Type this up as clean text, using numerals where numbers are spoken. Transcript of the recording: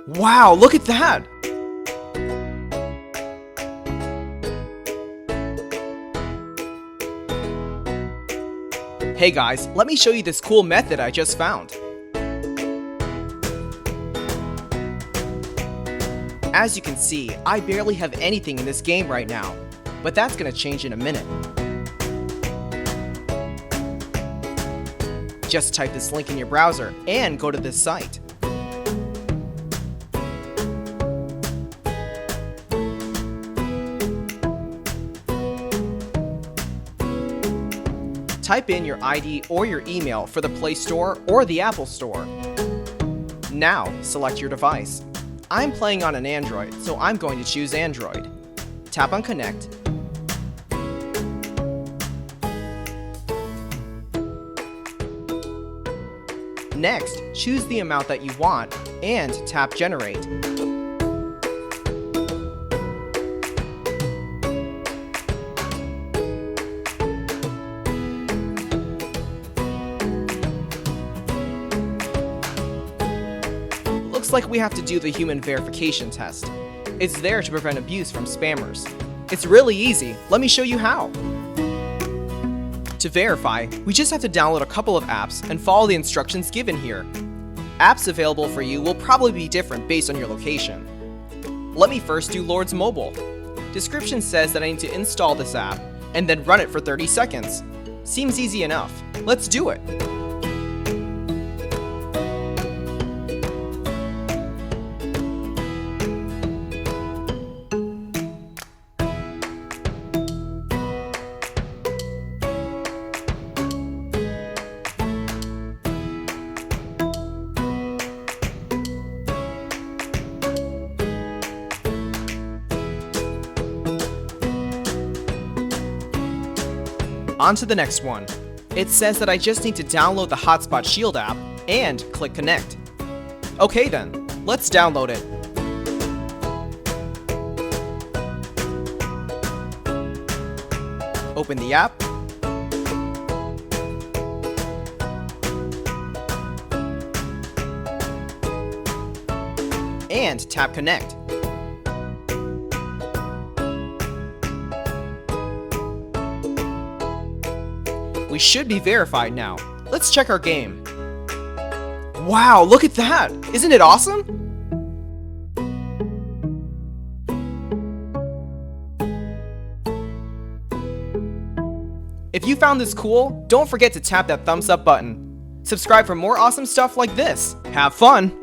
Wow, look at that! Hey guys, let me show you this cool method I just found. As you can see, I barely have anything in this game right now, but that's gonna change in a minute. Just type this link in your browser and go to this site. Type in your ID or your email for the Play Store or the Apple Store. Now, select your device. I'm playing on an Android, so I'm going to choose Android. Tap on Connect. Next, choose the amount that you want and tap Generate. Looks like we have to do the human verification test. It's there to prevent abuse from spammers. It's really easy. Let me show you how. To verify, we just have to download a couple of apps and follow the instructions given here. Apps available for you will probably be different based on your location. Let me first do Lord's Mobile. Description says that I need to install this app and then run it for 30 seconds. Seems easy enough. Let's do it. On to the next one. It says that I just need to download the Hotspot Shield app and click Connect. Okay then, let's download it. Open the app. And tap Connect. We should be verified now. Let's check our game. Wow, look at that! Isn't it awesome? If you found this cool, don't forget to tap that thumbs up button. Subscribe for more awesome stuff like this. Have fun!